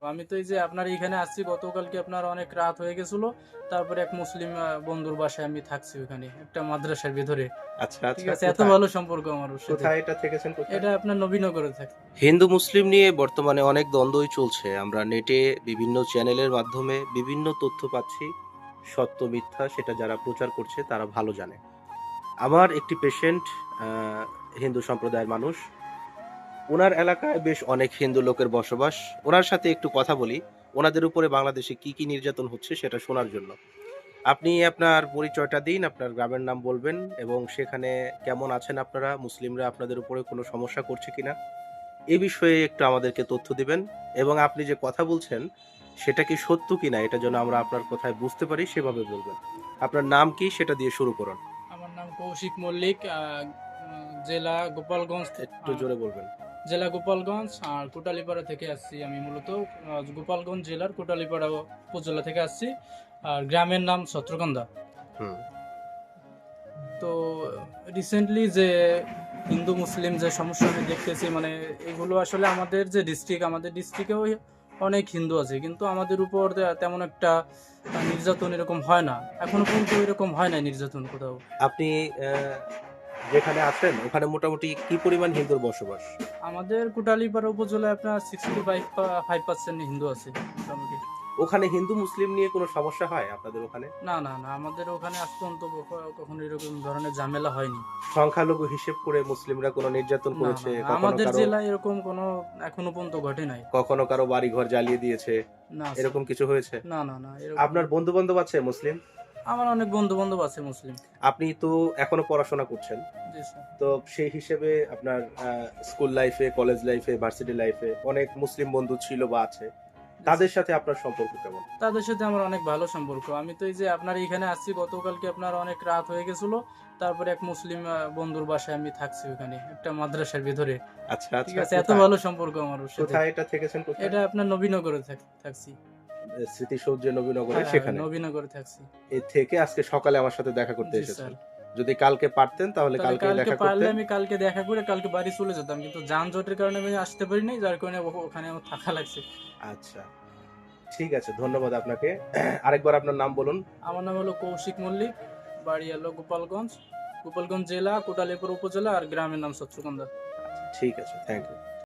আমি তো এই যে আপনার এখানে আসছি গতকালকে আপনার অনেক রাত হয়ে গেছিল। তারপরে এক মুসলিম বন্ধুর বাসায় আমি থাকছি ওখানে একটা মাদ্রাসার ভিতরে। আচ্ছা, ঠিক আচ্ছা। আছে? এত কোথায়? ভালো সম্পর্ক আমার ওর সাথে। কোথায় এটা থেকেছেন কোথায়? এটা আপনার নবীনগরে থাকি। হিন্দু মুসলিম নিয়ে বর্তমানে অনেক দ্বন্দ্বই চলছে। আমরা নেটে বিভিন্ন চ্যানেলের মাধ্যমে বিভিন্ন তথ্য পাচ্ছি। সত্য মিথ্যা সেটা যারা প্রচার করছে তারা ভালো জানে। আমার একটি পেশেন্ট আ হিন্দু সম্প্রদায়ের মানুষ। উনার এলাকায় বেশ অনেক হিন্দু লোকের বসবাস। উনার সাথে একটু কথা বলি। উনাদের উপরে বাংলাদেশে কি, কি নির্যাতন হচ্ছে সেটা শোনার জন্য। আপনি আপনার পরিচয়টা দিন, আপনার গ্রামের নাম বলবেন এবং সেখানে কেমন আছেন আপনারা? মুসলিমরা আপনাদের উপরে কোনো সমস্যা করছে কিনা? এ বিষয়ে একটু আমাদেরকে তথ্য দিবেন এবং আপনি যে কথা বলছেন সেটা কি সত্য কিনা এটা যেন আমরা আপনার কথায় বুঝতে পারি সেভাবে বলবেন। আপনার নাম কি সেটা দিয়ে শুরু করুন। আমার নাম কৌশিক মল্লিক। জেলা গোপালগঞ্জ একটু জোরে বলবেন। জেলা গোপালগঞ্জ আর কোটালীপাড়া থেকে আসছি আমি মূলত। গোপালগঞ্জ জেলার কোটালীপাড়া উপজেলা থেকে আসছি। আর গ্রামের নাম ছত্রকন্দা। হুম। তো রিসেন্টলি যে হিন্দু মুসলিম যে সমস্যা আমি দেখতেছি, মানে এগুলো আসলে আমাদের ডিস্ট্রিক্টেও অনেক হিন্দু আছে, কিন্তু আমাদের উপর তেমন একটা নির্যাতন এরকম হয় না। এখনো পর্যন্ত এরকম হয় না নির্যাতন কোথাও। আপনি অ্যা যেখানে আছেন ওখানে মোটামুটি কি পরিমাণ হিন্দুর বসবাস? আমাদের কোটালীপাড়া উপজেলায় আপনার 65% হিন্দু আছে মোটামুটি। ওখানে হিন্দু মুসলিম নিয়ে কোনো সমস্যা হয় আপনাদের ওখানে? না না না, আমাদের ওখানে আজ পর্যন্ত কখনো এরকম ধরনের ঝামেলা হয়নি। সংখ্যালঘু হিসেব করে মুসলিমরা কোনো নির্যাতন না করেছে? না না, কখনো আমাদের কারো জেলায় এরকম কোনো এখনো পর্যন্ত ঘটে নাই। কখনো কারো বাড়িঘর জ্বালিয়ে দিয়েছে? না স্যার। এরকম কিছু হয়েছে? না না না, এরকম আপনার বন্ধু-বান্ধব আছে মুসলিম? আমার অনেক বন্ধু বান্ধব আছে মুসলিম। আপনি তো এখনো পড়াশোনা করছেন। জি স্যার। তো সেই হিসেবে আপনার স্কুল লাইফে, কলেজ লাইফে, ভার্সিটি লাইফে অনেক মুসলিম বন্ধু ছিল বা আছে। জি তাদের স্যার। সাথে আপনার সম্পর্ক কেমন? তাদের সাথে আমার অনেক ভালো সম্পর্ক। আমি তো এই যে আপনার এখানে আসছি গতকালকে আপনার অনেক রাত হয়ে গেছিল। তারপরে এক মুসলিম বন্ধুর বাসায় আমি থাকছি ওখানে একটা মাদ্রাসার ভিতরে। আচ্ছা, ঠিক আচ্ছা। আছে? এত কোথায়? ভালো সম্পর্ক আমার ওর সাথে। কোথায় এটা থেকেছেন কোথায়? এটা আপনার নবীনগরে থাকছি। স্মৃতিসৌধে নবীনগরে হ্যাঁ, হ্যাঁ, সেখানে। নবীনগরে থাকছি। এ থেকে আজকে সকালে আমার সাথে দেখা করতে জি এসেছেন। স্যার। যদি কালকে পারতেন তাহলে তাহলে কালকেই কালকে দেখা পারলে করতেন। আমি কালকে দেখা করে কালকে বাড়ি চলে যেতাম। কিন্তু যানজটের কারণে আমি আসতে পারি নাই। যার কারণে ওখানে আমার থাকা লাগছে। আচ্ছা, ঠিক আছে। ধন্যবাদ আপনাকে। আরেকবার আপনার নাম বলুন। আমার নাম হলো কৌশিক মল্লিক। বাড়ি হলো গোপালগঞ্জ। গোপালগঞ্জ জেলা, কোটালীপাড়া উপজেলা আর গ্রামের নাম ছত্রকন্দা। ঠিক আছে। Thank you.